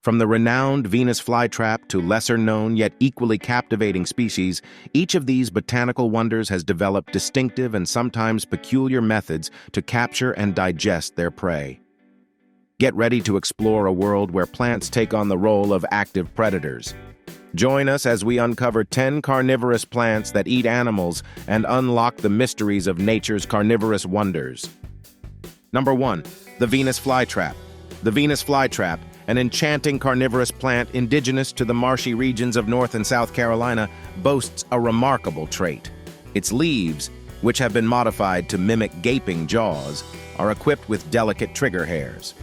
From the renowned Venus flytrap to lesser-known yet equally captivating species, each of these botanical wonders has developed distinctive and sometimes peculiar methods to capture and digest their prey. Get ready to explore a world where plants take on the role of active predators. Join us as we uncover 10 carnivorous plants that eat animals and unlock the mysteries of nature's carnivorous wonders. Number 1. The Venus flytrap. The Venus flytrap, an enchanting carnivorous plant indigenous to the marshy regions of North and South Carolina, boasts a remarkable trait. Its leaves, which have been modified to mimic gaping jaws, are equipped with delicate trigger hairs.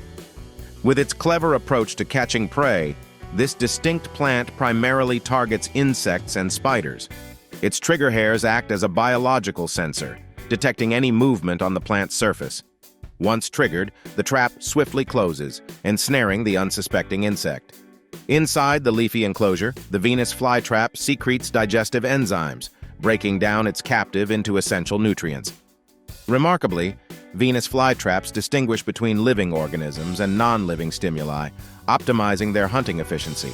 With its clever approach to catching prey, this distinct plant primarily targets insects and spiders. Its trigger hairs act as a biological sensor, detecting any movement on the plant's surface. Once triggered, the trap swiftly closes, ensnaring the unsuspecting insect. Inside the leafy enclosure, the Venus flytrap secretes digestive enzymes, breaking down its captive into essential nutrients. Remarkably, Venus flytraps distinguish between living organisms and non-living stimuli, optimizing their hunting efficiency.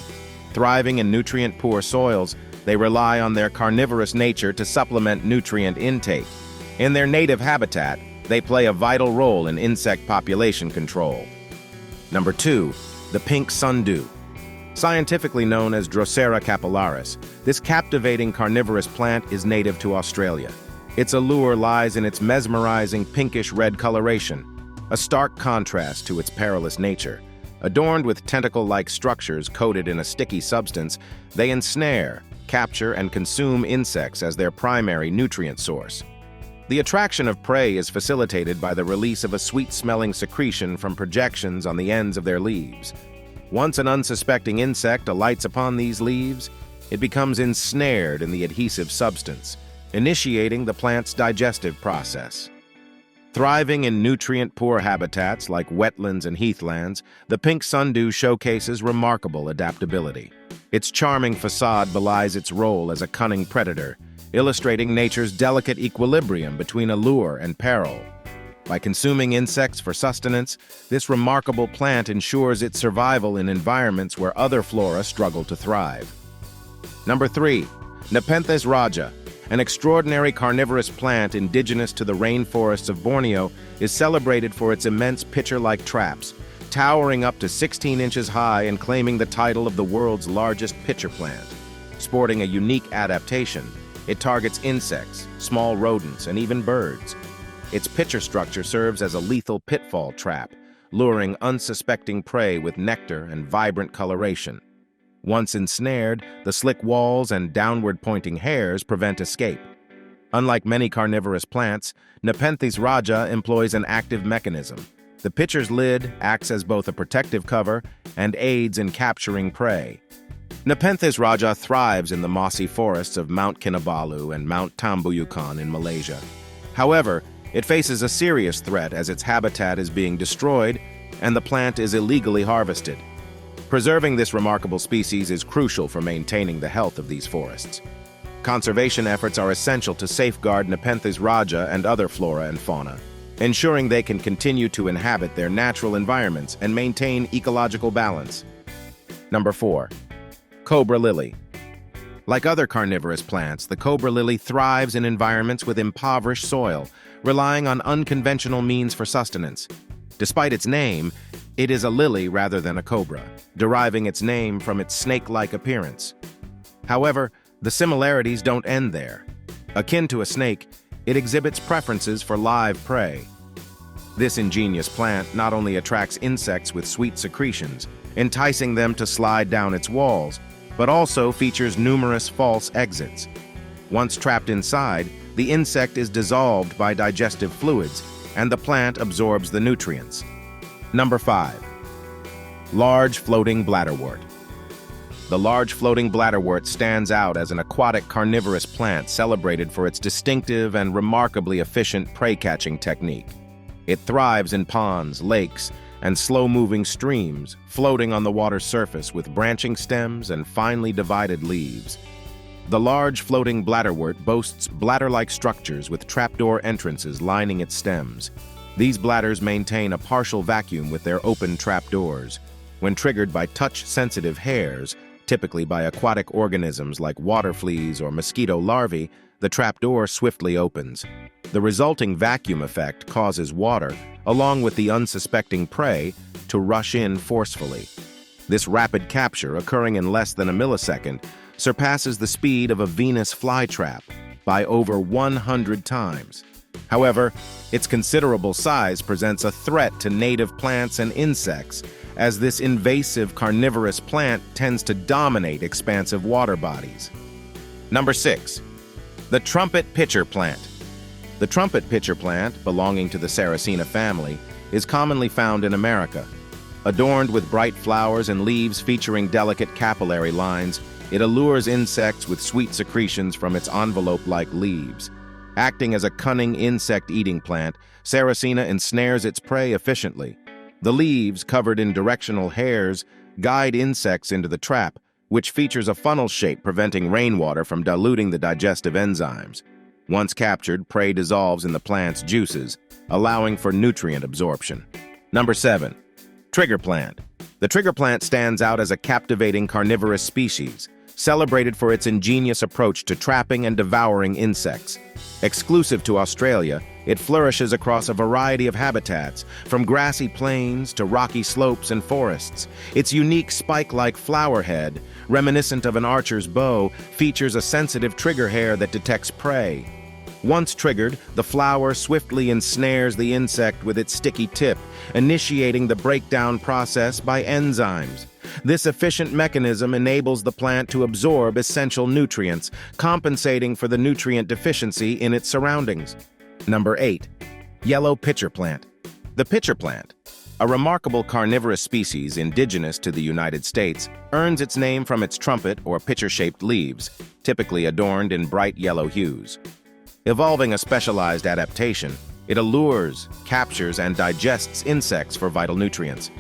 Thriving in nutrient-poor soils, they rely on their carnivorous nature to supplement nutrient intake. In their native habitat, they play a vital role in insect population control. Number 2. The pink sundew. Scientifically known as Drosera capillaris, this captivating carnivorous plant is native to Australia. Its allure lies in its mesmerizing pinkish-red coloration, a stark contrast to its perilous nature. Adorned with tentacle-like structures coated in a sticky substance, they ensnare, capture, and consume insects as their primary nutrient source. The attraction of prey is facilitated by the release of a sweet-smelling secretion from projections on the ends of their leaves. Once an unsuspecting insect alights upon these leaves, it becomes ensnared in the adhesive substance, initiating the plant's digestive process. Thriving in nutrient-poor habitats like wetlands and heathlands, the pink sundew showcases remarkable adaptability. Its charming facade belies its role as a cunning predator, illustrating nature's delicate equilibrium between allure and peril. By consuming insects for sustenance, this remarkable plant ensures its survival in environments where other flora struggle to thrive. Number 3. Nepenthes Raja. An extraordinary carnivorous plant indigenous to the rainforests of Borneo, is celebrated for its immense pitcher-like traps, towering up to 16 inches high and claiming the title of the world's largest pitcher plant. Sporting a unique adaptation, it targets insects, small rodents, and even birds. Its pitcher structure serves as a lethal pitfall trap, luring unsuspecting prey with nectar and vibrant coloration. Once ensnared, the slick walls and downward-pointing hairs prevent escape. Unlike many carnivorous plants, Nepenthes Raja employs an active mechanism. The pitcher's lid acts as both a protective cover and aids in capturing prey. Nepenthes Raja thrives in the mossy forests of Mount Kinabalu and Mount Tambuyukan in Malaysia. However, it faces a serious threat as its habitat is being destroyed and the plant is illegally harvested. Preserving this remarkable species is crucial for maintaining the health of these forests. Conservation efforts are essential to safeguard Nepenthes Raja and other flora and fauna, ensuring they can continue to inhabit their natural environments and maintain ecological balance. Number 4. Cobra Lily. Like other carnivorous plants, the cobra lily thrives in environments with impoverished soil, relying on unconventional means for sustenance. Despite its name, it is a lily rather than a cobra, deriving its name from its snake-like appearance. However, the similarities don't end there. Akin to a snake, it exhibits preferences for live prey. This ingenious plant not only attracts insects with sweet secretions, enticing them to slide down its walls, but also features numerous false exits. Once trapped inside, the insect is dissolved by digestive fluids, and the plant absorbs the nutrients. Number 5. Large floating bladderwort. The large floating bladderwort stands out as an aquatic carnivorous plant celebrated for its distinctive and remarkably efficient prey-catching technique. It thrives in ponds, lakes, and slow-moving streams, floating on the water's surface with branching stems and finely divided leaves. The large floating bladderwort boasts bladder-like structures with trapdoor entrances lining its stems. These bladders maintain a partial vacuum with their open trapdoors, When triggered by touch-sensitive hairs, typically by aquatic organisms like water fleas or mosquito larvae, the trapdoor swiftly opens. The resulting vacuum effect causes water, along with the unsuspecting prey, to rush in forcefully. This rapid capture, occurring in less than a millisecond, surpasses the speed of a Venus flytrap by over 100 times. However, its considerable size presents a threat to native plants and insects, as this invasive carnivorous plant tends to dominate expansive water bodies. Number 6. The trumpet pitcher plant. The trumpet pitcher plant, belonging to the Sarracenia family, is commonly found in America. Adorned with bright flowers and leaves featuring delicate capillary lines, it allures insects with sweet secretions from its envelope-like leaves. Acting as a cunning insect-eating plant, Sarracenia ensnares its prey efficiently. The leaves, covered in directional hairs, guide insects into the trap, which features a funnel shape preventing rainwater from diluting the digestive enzymes. Once captured, prey dissolves in the plant's juices, allowing for nutrient absorption. Number 7. Trigger plant. The trigger plant stands out as a captivating carnivorous species, celebrated for its ingenious approach to trapping and devouring insects. Exclusive to Australia, it flourishes across a variety of habitats, from grassy plains to rocky slopes and forests. Its unique spike-like flower head, reminiscent of an archer's bow, features a sensitive trigger hair that detects prey. Once triggered, the flower swiftly ensnares the insect with its sticky tip, initiating the breakdown process by enzymes. This efficient mechanism enables the plant to absorb essential nutrients, compensating for the nutrient deficiency in its surroundings. Number 8. Yellow pitcher plant. The pitcher plant, a remarkable carnivorous species indigenous to the United States, earns its name from its trumpet or pitcher-shaped leaves, typically adorned in bright yellow hues. Evolving a specialized adaptation, it allures, captures, and digests insects for vital nutrients.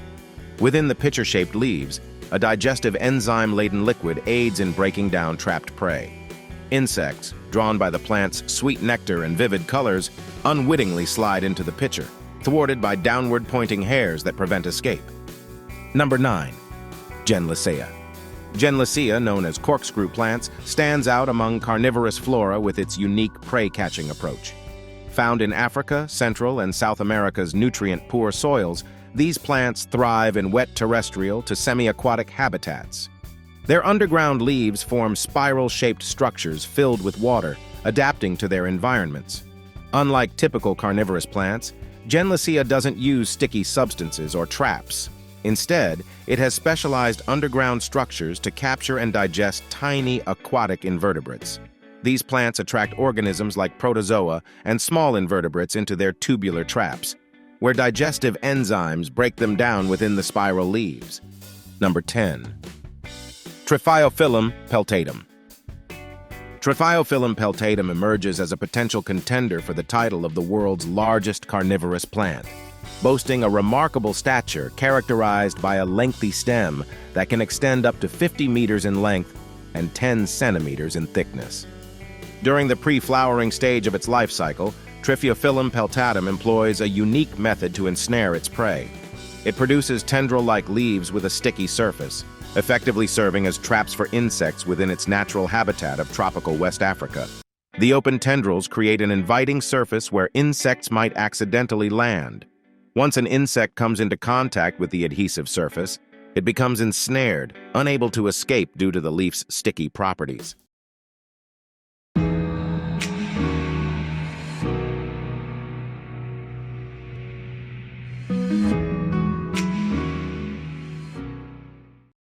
Within the pitcher-shaped leaves, a digestive enzyme-laden liquid aids in breaking down trapped prey. Insects, drawn by the plant's sweet nectar and vivid colors, unwittingly slide into the pitcher, thwarted by downward-pointing hairs that prevent escape. Number 9. Genula. Genula, known as corkscrew plants, stands out among carnivorous flora with its unique prey-catching approach. Found in Africa, Central, and South America's nutrient-poor soils, these plants thrive in wet terrestrial to semi-aquatic habitats. Their underground leaves form spiral-shaped structures filled with water, adapting to their environments. Unlike typical carnivorous plants, Genula doesn't use sticky substances or traps. Instead, it has specialized underground structures to capture and digest tiny aquatic invertebrates. These plants attract organisms like protozoa and small invertebrates into their tubular traps, where digestive enzymes break them down within the spiral leaves. Number 10. Triphop peltatum. Triphop peltatum emerges as a potential contender for the title of the world's largest carnivorous plant, boasting a remarkable stature characterized by a lengthy stem that can extend up to 50 meters in length and 10 centimeters in thickness. During the pre-flowering stage of its life cycle, Triphop peltatum employs a unique method to ensnare its prey. It produces tendril-like leaves with a sticky surface, effectively serving as traps for insects within its natural habitat of tropical West Africa. The open tendrils create an inviting surface where insects might accidentally land. Once an insect comes into contact with the adhesive surface, it becomes ensnared, unable to escape due to the leaf's sticky properties.